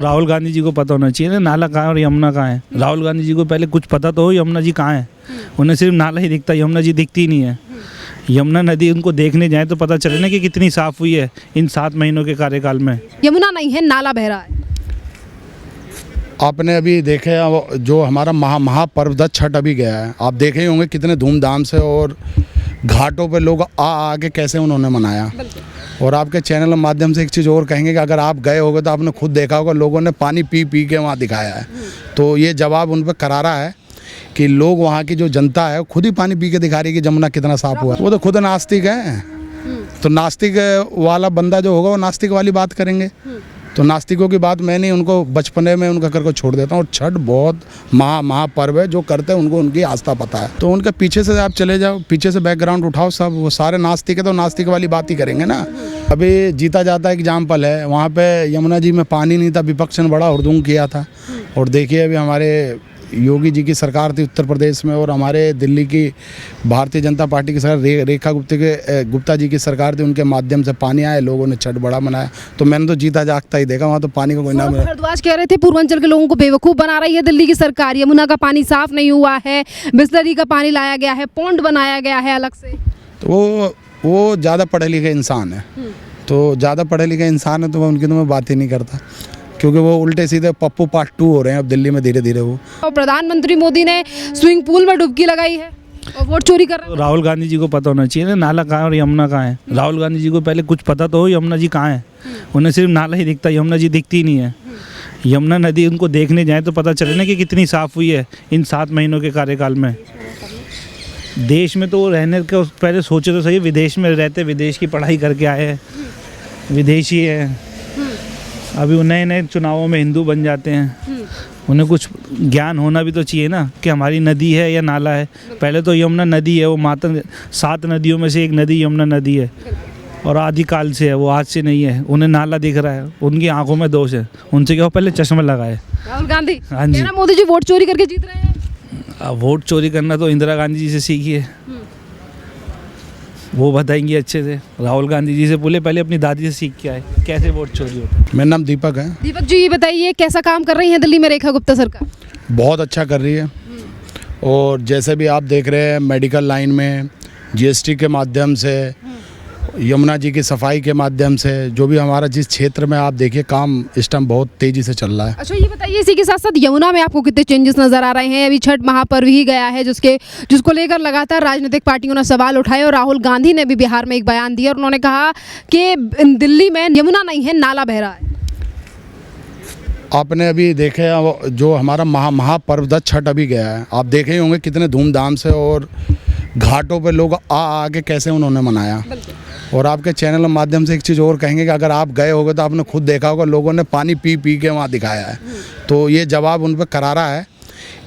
राहुल गांधी जी को पता होना चाहिए ना नाला कहाँ है और यमुना कहाँ है। राहुल गांधी जी को पहले कुछ पता तो हो यमुना जी कहाँ है। उन्हें सिर्फ नाला ही दिखता, यमुना जी दिखती ही नहीं है। यमुना नदी उनको देखने जाए तो पता चले ना कि कितनी साफ हुई है इन 7 महीनों के कार्यकाल में। यमुना नहीं है, नाला बह रहा है। आपने अभी देखे जो हमारा महापर्व था छठ अभी गया है, आप देखे ही होंगे कितने धूमधाम से और घाटों पे लोग आ के कैसे उन्होंने मनाया। और आपके चैनल के माध्यम से एक चीज़ और कहेंगे कि अगर आप गए होगे तो आपने खुद देखा होगा लोगों ने पानी पी पी के वहाँ दिखाया है। तो ये जवाब उन पर करारा है कि लोग वहाँ की जो जनता है खुद ही पानी पी के दिखा रही है कि जमुना कितना साफ हुआ है। वो तो खुद नास्तिक है, तो नास्तिक वाला बंदा जो होगा वो नास्तिक वाली बात करेंगे। तो नास्तिकों की बात मैं नहीं, उनको बचपने में उनका कर को छोड़ देता हूँ। और छठ बहुत महापर्व है, जो करते हैं उनको उनकी आस्था पता है। तो उनके पीछे से आप चले जाओ, पीछे से बैकग्राउंड उठाओ, सब वो सारे नास्तिक है तो नास्तिक वाली बात ही करेंगे ना। अभी जीता जाता एग्जाम्पल है, वहाँ पे यमुना जी में पानी नहीं था, विपक्ष ने बड़ा हुड़दंग किया था। और देखिए अभी हमारे योगी जी की सरकार थी उत्तर प्रदेश में, और हमारे दिल्ली की भारतीय जनता पार्टी की सरकार रेखा गुप्ता जी की सरकार थी, उनके माध्यम से पानी आया, लोगों ने छठ बड़ा मनाया। तो मैंने तो जीता जागता ही देखा, वहाँ तो पानी का कोई नाम नहीं। भारद्वाज कह रहे थे पूर्वांचल के लोगों को बेवकूफ़ बना रही है दिल्ली की सरकार, यमुना का पानी साफ नहीं हुआ है, बिस्लरी का पानी लाया गया है, पौंड बनाया गया है अलग से। तो वो ज़्यादा पढ़े लिखे इंसान है, तो ज़्यादा पढ़े लिखे इंसान है तो उनकी तो मैं बात ही नहीं करता, क्योंकि वो उल्टे सीधे पप्पू पार्ट 2 हो रहे हैं अब दिल्ली में धीरे धीरे। वो और प्रधानमंत्री मोदी ने स्विमिंग पूल में डुबकी लगाई है और वोट चोरी कर रहे हैं। राहुल गांधी जी को पता होना चाहिए ना नाला कहाँ है और यमुना कहाँ है। राहुल गांधी जी को पहले कुछ पता तो हो यमुना जी कहाँ है। उन्हें सिर्फ नाला ही दिखता, यमुना जी दिखती ही नहीं है। यमुना नदी उनको देखने जाए तो पता चले ना कि कितनी साफ हुई है इन 7 महीनों के कार्यकाल में। देश में तो वो रहने के पहले सोचे तो सही, विदेश में रहते, विदेश की पढ़ाई करके आए हैं, विदेशी है। अभी वो नए नए चुनावों में हिंदू बन जाते हैं, उन्हें कुछ ज्ञान होना भी तो चाहिए ना कि हमारी नदी है या नाला है। पहले तो यमुना नदी है, वो माता 7 नदियों में से एक नदी यमुना नदी है और आदिकाल से है, वो आज से नहीं है। उन्हें नाला दिख रहा है, उनकी आंखों में दोष है, उनसे क्या पहले चश्मा लगाए। राहुल गांधी, हाँ जी, मोदी जी वोट चोरी करके जीत रहे हैं। वोट चोरी करना तो इंदिरा गांधी जी से सीखिए, वो बताएंगी अच्छे से। राहुल गांधी जी से बोले पहले अपनी दादी से सीख के आए कैसे वोट चोरी होता है। मेरा नाम दीपक है। दीपक जी, ये बताइए कैसा काम कर रही है दिल्ली में रेखा गुप्ता सरकार? बहुत अच्छा कर रही है, और जैसे भी आप देख रहे हैं मेडिकल लाइन में जीएसटी के माध्यम से, यमुना जी की सफाई के माध्यम से, जो भी हमारा जिस क्षेत्र में आप देखिए काम इस टाइम बहुत तेज़ी से चल रहा है। अच्छा, ये बताइए इसी के साथ साथ यमुना में आपको कितने चेंजेस नजर आ रहे हैं? अभी छठ महापर्व ही गया है जिसको लेकर लगातार राजनीतिक पार्टियों ने सवाल उठाए, और राहुल गांधी ने भी बिहार में एक बयान दिया और उन्होंने कहा कि दिल्ली में यमुना नहीं है, नाला बह रहा है। आपने अभी देखे जो हमारा महापर्व था छठ अभी गया है, आप देखे ही होंगे कितने धूमधाम से और घाटों पे लोग आ के कैसे उन्होंने मनाया। और आपके चैनल के माध्यम से एक चीज़ और कहेंगे कि अगर आप गए होगे तो आपने खुद देखा होगा लोगों ने पानी पी पी के वहाँ दिखाया है। तो ये जवाब उन पर करारा है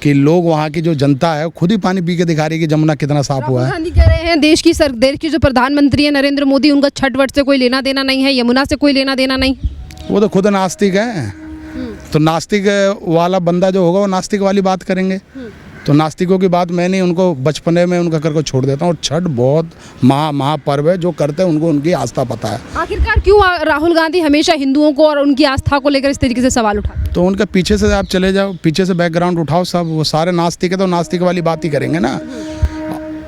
कि लोग वहाँ की जो जनता है खुद ही पानी पी के दिखा रही है कि जमुना कितना साफ हुआ है। गांधी कह रहे हैं देश की जो प्रधानमंत्री है नरेंद्र मोदी, उनका छठ वट से कोई लेना देना नहीं है, यमुना से कोई लेना देना नहीं। वो तो खुद नास्तिक है, तो नास्तिक वाला बंदा जो होगा वो नास्तिक वाली बात करेंगे। तो नास्तिकों की बात मैं नहीं, उनको बचपने में उनका कर को छोड़ देता हूँ। और छठ बहुत महापर्व है, जो करते हैं उनको उनकी आस्था पता है। आखिरकार क्यों राहुल गांधी हमेशा हिंदुओं को और उनकी आस्था को लेकर इस तरीके से सवाल उठाते हैं? तो उनके पीछे से आप चले जाओ, पीछे से बैकग्राउंड उठाओ, सब वो सारे नास्तिक है तो नास्तिक वाली बात ही करेंगे ना।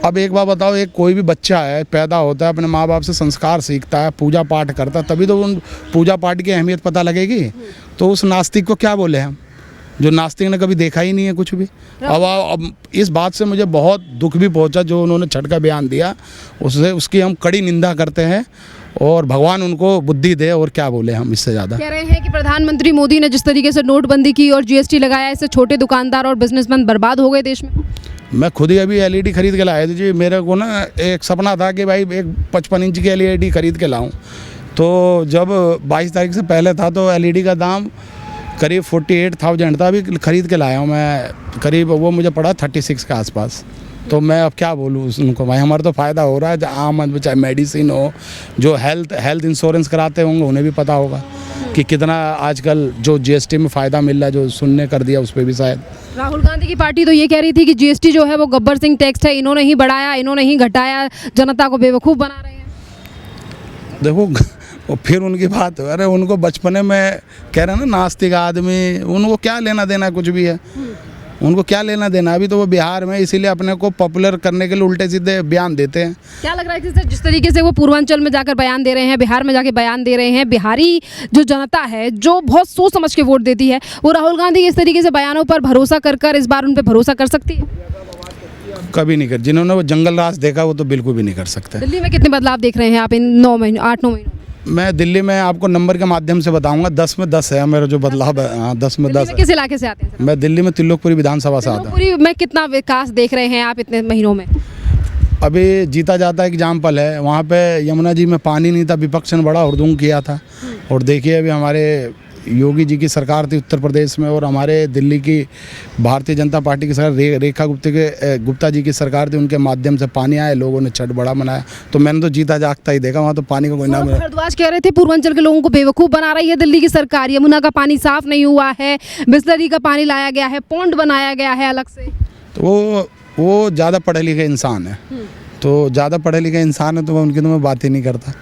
अब एक बात बताओ, एक कोई भी बच्चा है पैदा होता है, अपने माँ बाप से संस्कार सीखता है, पूजा पाठ करता है, तभी तो उन पूजा पाठ की अहमियत पता लगेगी। तो उस नास्तिक को क्या बोले हम, जो नास्तिक ने कभी देखा ही नहीं है कुछ भी। अब इस बात से मुझे बहुत दुख भी पहुंचा जो उन्होंने छठ का बयान दिया, उसकी हम कड़ी निंदा करते हैं, और भगवान उनको बुद्धि दे। और क्या बोले हम इससे ज़्यादा। कह रहे हैं कि प्रधानमंत्री मोदी ने जिस तरीके से नोटबंदी की और जीएसटी लगाया, इससे छोटे दुकानदार और बिजनेसमैन बर्बाद हो गए देश में। मैं खुद ही अभी एलईडी खरीद के लाया था जी। मेरे को ना एक सपना था कि भाई एक 55 इंच की एलईडी खरीद के लाऊं। तो जब 22 तारीख से पहले था तो एलईडी का दाम करीब 48,000 था। अभी खरीद के लाया हूँ मैं, करीब वो मुझे पड़ा 36 के आसपास। तो मैं अब क्या बोलूँ उनको, भाई हमारा तो फ़ायदा हो रहा है। आम आदमी चाहे मेडिसिन हो, जो हेल्थ इंश्योरेंस कराते होंगे उन्हें भी पता होगा कि कितना आजकल जो जीएसटी में फ़ायदा मिल रहा है, जो सुनने कर दिया उस पर भी शायद। राहुल गांधी की पार्टी तो ये कह रही थी कि जीएसटी जो है वो गब्बर सिंह टैक्स है, इन्होंने ही बढ़ाया, इन्होंने ही घटाया, जनता को बेवकूफ़ बना रहे हैं। देखो और फिर उनकी बात, अरे उनको बचपने में कह रहे हैं ना नास्तिक आदमी, उनको क्या लेना देना कुछ भी है, उनको क्या लेना देना। अभी तो वो बिहार में इसीलिए अपने को पॉपुलर करने के लिए उल्टे सीधे बयान देते हैं। क्या लग रहा है कि सर जिस तरीके से वो पूर्वांचल में जाकर बयान दे रहे हैं, बिहार में जाके बयान दे रहे हैं, बिहारी जो जनता है जो बहुत सोच समझ के वोट देती है, वो राहुल गांधी के इस तरीके से बयानों पर भरोसा कर इस बार उन पर भरोसा कर सकती है? कभी नहीं कर, जिन्होंने वो जंगल राज देखा वो तो बिल्कुल भी नहीं कर सकते। दिल्ली में कितने बदलाव देख रहे हैं आप इन 8-9 महीनों? मैं दिल्ली में आपको नंबर के माध्यम से बताऊंगा, 10 में 10 है मेरा जो बदलाव है। हाँ, 10 में 10 है। किस इलाके से आते हैं? मैं दिल्ली में तिलोकपुरी विधानसभा से आता हूँ। पूरी में कितना विकास देख रहे हैं आप इतने महीनों में? अभी जीता जाता एग्जाम्पल है, वहाँ पे यमुना जी में पानी नहीं था, विपक्ष ने बड़ा हुड़दंग किया था। और देखिए अभी हमारे योगी जी की सरकार थी उत्तर प्रदेश में, और हमारे दिल्ली की भारतीय जनता पार्टी की सरकार रेखा गुप्ता जी की सरकार थी, उनके माध्यम से पानी आया, लोगों ने छठ बड़ा मनाया। तो मैंने तो जीता जागता ही देखा, वहाँ तो पानी का कोई नाम नहीं। भारद्वाज कह रहे थे पूर्वांचल के लोगों को बेवकूफ़ बना रही है दिल्ली की सरकार, यमुना का पानी साफ नहीं हुआ है, बिस्लरी का पानी लाया गया है, पौंड बनाया गया है अलग से। तो वो ज़्यादा पढ़े लिखे इंसान है, तो ज़्यादा पढ़े लिखे इंसान है तो उनकी तो मैं बात ही नहीं करता,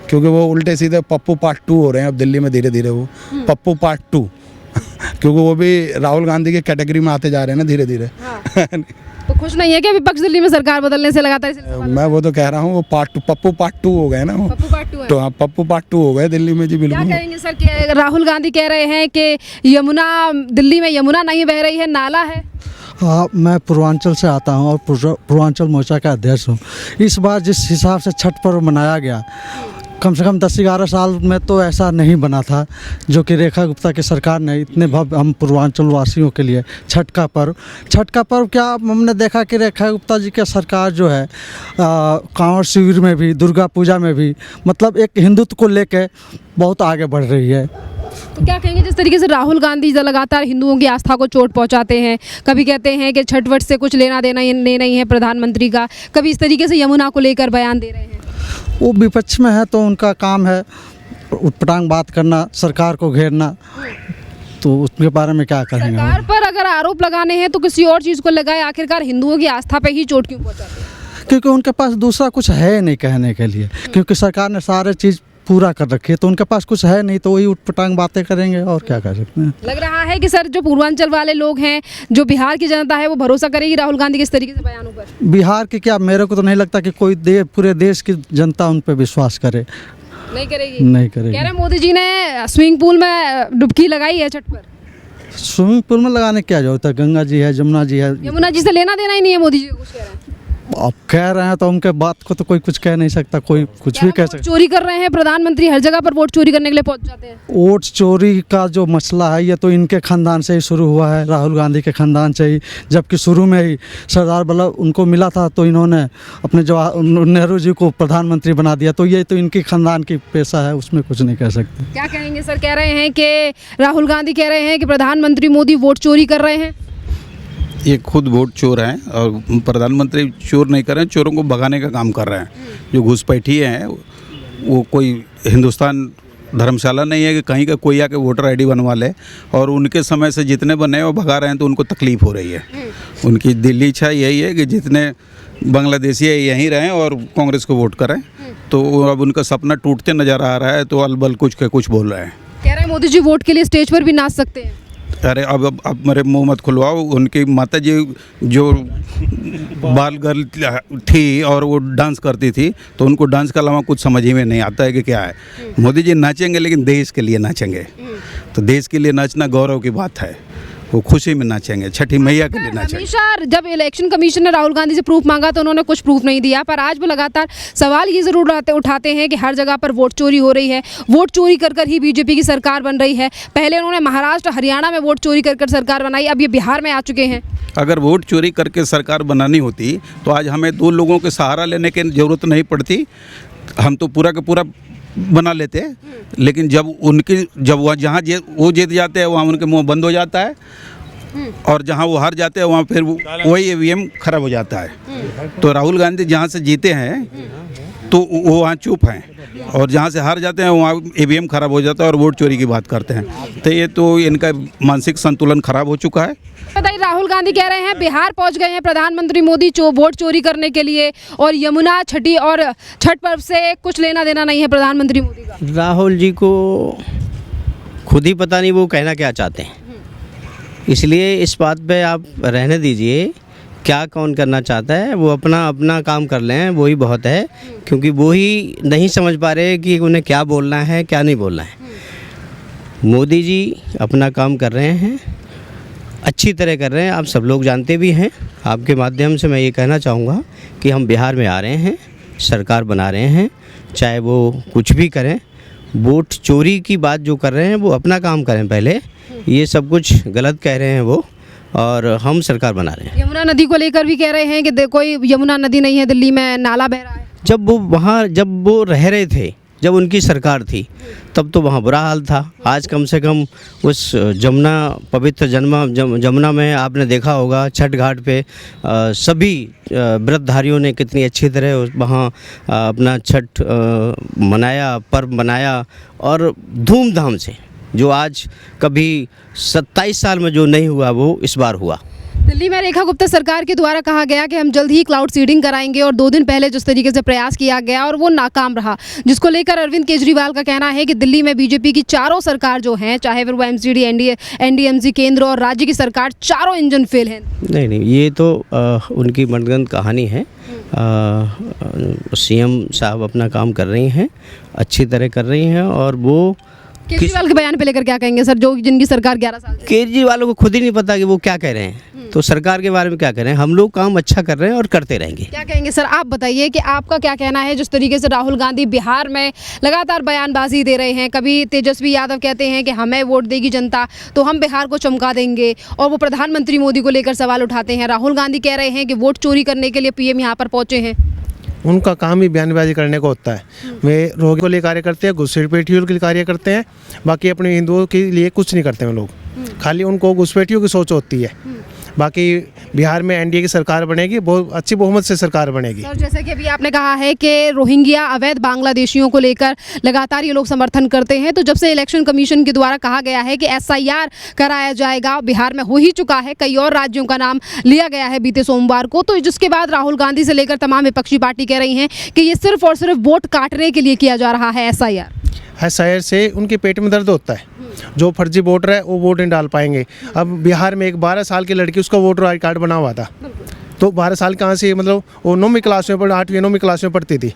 क्योंकि वो उल्टे सीधे पप्पू पार्ट 2 हो रहे हैं अब दिल्ली में धीरे धीरे। वो पप्पू पार्ट 2 क्योंकि वो भी राहुल गांधी के कैटेगरी में आते जा रहे हैं ना धीरे धीरे। तो खुश नहीं है क्या विपक्ष दिल्ली में सरकार बदलने से लगातार? मैं वो तो कह रहा हूँ वो पप्पू पार्ट 2 हो गए ना, वो पप्पू पार्ट 2 है। तो हाँ पप्पू पार्ट 2 हो गए दिल्ली में जी। क्या बिल्कुल। कहेंगे सर कि राहुल गांधी कह रहे हैं कि यमुना, दिल्ली में यमुना नहीं बह रही है, नाला है? हाँ, मैं पूर्वांचल से आता हूँ और पूर्वांचल मोर्चा का अध्यक्ष हूँ। इस बार जिस हिसाब से छठ पर्व मनाया गया, कम से कम 10-11 साल में तो ऐसा नहीं बना था, जो कि रेखा गुप्ता की सरकार ने इतने भव्य हम पूर्वांचल वासियों के लिए छठ का पर्व क्या हमने देखा कि रेखा गुप्ता जी की सरकार जो है कांवड़ शिविर में भी, दुर्गा पूजा में भी, मतलब एक हिंदुत्व को लेकर बहुत आगे बढ़ रही है। तो क्या कहेंगे जिस तरीके से राहुल गांधी लगातार हिंदुओं की आस्था को चोट पहुंचाते हैं, कभी कहते हैं कि छठ वट से कुछ लेना देना नहीं है प्रधानमंत्री का, कभी इस तरीके से यमुना को लेकर बयान दे रहे हैं? वो विपक्ष में है तो उनका काम है उटपटांग बात करना, सरकार को घेरना, तो उसके बारे में क्या कहेंगे? सरकार पर अगर आरोप लगाने हैं तो किसी और चीज़ को लगाए, आखिरकार हिंदुओं की आस्था पे ही चोट क्यों पहुंचाते हैं? क्योंकि उनके पास दूसरा कुछ है नहीं कहने के लिए, क्योंकि सरकार ने सारे चीज़ पूरा कर रखी है, तो उनके पास कुछ है नहीं, तो वही उटपटांग बातें करेंगे और क्या कर सकते हैं। लग रहा है कि सर जो पूर्वांचल वाले लोग हैं, जो बिहार की जनता है, वो भरोसा करेगी राहुल गांधी के इस तरीके से बयानों पर? बिहार की क्या, मेरे को तो नहीं लगता कि कोई पूरे देश की जनता उन पर विश्वास करे। नहीं करेगी? नहीं करेगी। कह रहे मोदी जी ने स्विमिंग पूल में डुबकी लगाई है छठ पर। स्विमिंग पूल में लगाने क्या जरूरत है? गंगा जी है, जमुना जी है। यमुना जी से लेना देना ही नहीं है मोदी जी को, कुछ कह रहे हैं। अब कह रहे हैं तो उनके बात को तो कोई कुछ कह नहीं सकता, कोई कुछ भी कह सकता। चोरी कर रहे हैं प्रधानमंत्री, हर जगह पर वोट चोरी करने के लिए पहुंच जाते हैं। वोट चोरी का जो मसला है ये तो इनके खानदान से ही शुरू हुआ है, राहुल गांधी के खानदान से ही, जबकि शुरू में ही सरदार वल्लभ उनको मिला था तो इन्होंने अपने जवाहर नेहरू जी को प्रधानमंत्री बना दिया, तो ये तो इनकी खानदान की पेशा है, उसमें कुछ नहीं कह सकते। क्या कहेंगे सर? कह रहे हैं कि राहुल गांधी कह रहे हैं कि प्रधानमंत्री मोदी वोट चोरी कर रहे हैं। ये खुद वोट चोर हैं और प्रधानमंत्री चोर नहीं कर रहे हैं, चोरों को भगाने का काम कर रहे हैं। जो घुसपैठिए हैं वो कोई हिंदुस्तान धर्मशाला नहीं है कि कहीं का कोई आके वोटर आईडी बनवा ले, और उनके समय से जितने बने वो भगा रहे हैं, तो उनको तकलीफ़ हो रही है। उनकी दिल्ली इच्छा यही है कि जितने बांग्लादेशी है यहीं रहें और कांग्रेस को वोट करें, तो अब उनका सपना टूटते नज़र आ रहा है, तो अलबल कुछ के कुछ बोल रहे हैं। कह रहे हैं मोदी जी वोट के लिए स्टेज पर भी नाच सकते हैं। अरे अब मेरे मुंह मत खुलवाओ। उनकी माता जी जो बाल गर्ल थी और वो डांस करती थी, तो उनको डांस के अलावा कुछ समझ ही में नहीं आता है कि क्या है। मोदी जी नाचेंगे लेकिन देश के लिए नाचेंगे, तो देश के लिए नाचना गौरव की बात है, वो खुशी में नाचेंगे, छठी मैया के लिए नाचेंगे। हमेशा जब इलेक्शन कमीशन ने राहुल गांधी से प्रूफ मांगा तो उन्होंने कुछ प्रूफ नहीं दिया, पर आज वो लगातार सवाल ये ज़रूर उठाते हैं कि हर जगह पर वोट चोरी हो रही है, वोट चोरी कर ही बीजेपी की सरकार बन रही है। पहले उन्होंने महाराष्ट्र हरियाणा में वोट चोरी कर सरकार बनाई, अब ये बिहार में आ चुके हैं। अगर वोट चोरी करके सरकार बनानी होती तो आज हमें 2 लोगों के सहारा लेने की ज़रूरत नहीं पड़ती, हम तो पूरा का पूरा बना लेते। लेकिन जब वह जहाँ वो जीत जाते हैं वहाँ उनके मुंह बंद हो जाता है, और जहाँ वो हार जाते हैं वहाँ फिर वही ईवीएम खराब हो जाता है। तो राहुल गांधी जहाँ से जीते हैं तो वो वहाँ चुप हैं, और जहाँ से हार जाते हैं वहाँ ईवीएम खराब हो जाता है और वोट चोरी की बात करते हैं। तो ये तो इनका मानसिक संतुलन खराब हो चुका है। बताइए, राहुल गांधी कह रहे हैं बिहार पहुंच गए हैं प्रधानमंत्री मोदी वोट चोरी करने के लिए, और यमुना, छठी और छठ पर्व से कुछ लेना देना नहीं है प्रधानमंत्री मोदी का। राहुल जी को खुद ही पता नहीं वो कहना क्या चाहते हैं, इसलिए इस बात पे आप रहने दीजिए। क्या कौन करना चाहता है वो अपना अपना काम कर लें, वही बहुत है, क्योंकि वो ही नहीं समझ पा रहे कि उन्हें क्या बोलना है क्या नहीं बोलना है। मोदी जी अपना काम कर रहे हैं, अच्छी तरह कर रहे हैं, आप सब लोग जानते भी हैं। आपके माध्यम से मैं ये कहना चाहूँगा कि हम बिहार में आ रहे हैं, सरकार बना रहे हैं, चाहे वो कुछ भी करें। वोट चोरी की बात जो कर रहे हैं वो अपना काम करें पहले, ये सब कुछ गलत कह रहे हैं वो, और हम सरकार बना रहे हैं। यमुना नदी को लेकर भी कह रहे हैं कि कोई यमुना नदी नहीं है, दिल्ली में नाला बह रहा है। जब वो रह रहे थे, जब उनकी सरकार थी, तब तो वहाँ बुरा हाल था। आज कम से कम उस जमुना, पवित्र जमुना में आपने देखा होगा छठ घाट पे सभी व्रतधारियों ने कितनी अच्छी तरह वहाँ अपना छठ मनाया, पर्व मनाया, और धूमधाम से, जो आज कभी 27 साल में जो नहीं हुआ वो इस बार हुआ। दिल्ली में रेखा गुप्ता सरकार के द्वारा कहा गया कि हम जल्द ही क्लाउड सीडिंग कराएंगे, और 2 दिन पहले जिस तरीके से प्रयास किया गया और वो नाकाम रहा, जिसको लेकर अरविंद केजरीवाल का कहना है कि दिल्ली में बीजेपी की चारों सरकार जो हैं, चाहे फिर वो एमसीडी, एनडीएमसी, केंद्र और राज्य की सरकार, चारों इंजन फेल हैं। नहीं, ये तो उनकी मनगढ़ंत कहानी है। सीएम साहब अपना काम कर रही हैं, अच्छी तरह कर रही हैं, और वो केजरीवाल के बयान पे लेकर क्या कहेंगे सर, जो जिनकी सरकार 11 साल से? केजरीवाल को खुद ही नहीं पता कि वो क्या कह रहे हैं, तो सरकार के बारे में क्या कह रहे हैं। हम लोग काम अच्छा कर रहे हैं और करते रहेंगे। क्या कहेंगे सर, आप बताइए कि आपका क्या कहना है जिस तरीके से राहुल गांधी बिहार में लगातार बयानबाजी दे रहे हैं। कभी तेजस्वी यादव कहते हैं कि हमें वोट देगी जनता तो हम बिहार को चमका देंगे, और वो प्रधानमंत्री मोदी को लेकर सवाल उठाते हैं। राहुल गांधी कह रहे हैं कि वोट चोरी करने के लिए पीएम यहाँ पर पहुंचे हैं। उनका काम ही बयानबाजी करने को होता है। वे रोगियों के लिए कार्य करते हैं, घुसपैठियों के लिए कार्य करते हैं, बाकी अपने हिंदुओं के लिए कुछ नहीं करते हैं लोग। खाली उनको घुसपैठियों की सोच होती है। बाकी बिहार में एनडीए की सरकार बनेगी, बहुत अच्छी बहुमत से सरकार बनेगी। सर, जैसे कि अभी आपने कहा है कि रोहिंग्या अवैध बांग्लादेशियों को लेकर लगातार ये लोग समर्थन करते हैं, तो जब से इलेक्शन कमीशन के द्वारा कहा गया है कि एसआईआर कराया जाएगा, बिहार में हो ही चुका है, कई और राज्यों का नाम लिया गया है बीते सोमवार को, तो जिसके बाद राहुल गांधी से लेकर तमाम विपक्षी पार्टी कह रही हैं कि ये सिर्फ और सिर्फ वोट काटने के लिए किया जा रहा है एसआईआर से उनके पेट में दर्द होता है। जो फर्जी वोटर है वो वोट नहीं डाल पाएंगे। अब बिहार में एक 12 साल की लड़की, उसका वोटर आई कार्ड बना हुआ था, तो 12 साल कहाँ से, मतलब वो 9वीं क्लास में 8वीं 9वीं क्लास में पढ़ती थी,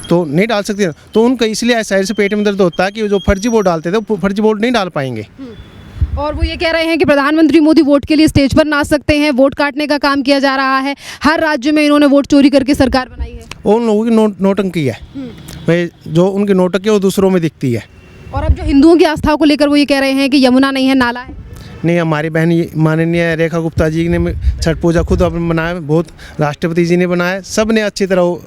तो नहीं डाल सकती। तो उनका इसलिए एसआईआर से पेट में दर्द होता है कि जो फर्जी वोट डालते थे वो फर्जी वोट नहीं डाल पाएंगे। और वो ये कह रहे हैं कि प्रधानमंत्री मोदी वोट के लिए स्टेज पर नाच सकते हैं, वोट काटने का काम किया जा रहा है। हर राज्य में इन्होंने वोट चोरी करके सरकार बनाई है। उन लोगों की नोटंकी है भाई, जो उनकी नोटंकी है वो दूसरों में दिखती है। और अब जो हिंदुओं की आस्थाओं को लेकर वो ये कह रहे हैं कि यमुना नहीं है, नाला है। नहीं, हमारी बहन माननीय रेखा गुप्ता जी ने छठ पूजा खुद मनाया, बहुत राष्ट्रपति जी ने बनाया, सब ने अच्छी तरह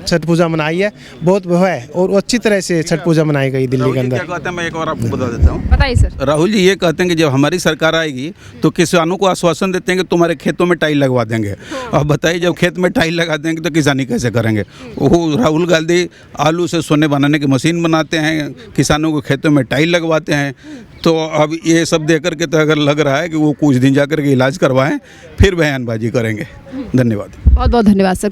छठ पूजा मनाई है, बहुत वो है, और अच्छी तरह से छठ पूजा मनाई गई दिल्ली के अंदर। क्या कहते हैं, मैं एक और आपको बता देता हूँ। बताइए सर। राहुल जी ये कहते हैं कि जब हमारी सरकार आएगी तो किसानों को आश्वासन देते हैं कि तुम्हारे खेतों में टाइल लगवा देंगे। अब बताइए, जब खेत में टाइल लगा देंगे तो किसानी कैसे करेंगे। वो राहुल गांधी आलू से सोने बनाने की मशीन बनाते हैं, किसानों को खेतों में टाइल लगवाते हैं। तो अब ये सब देख करके तो अगर लग रहा है कि वो कुछ दिन जा कर के इलाज करवाएं, फिर बयानबाजी करेंगे। धन्यवाद, बहुत बहुत धन्यवाद सर।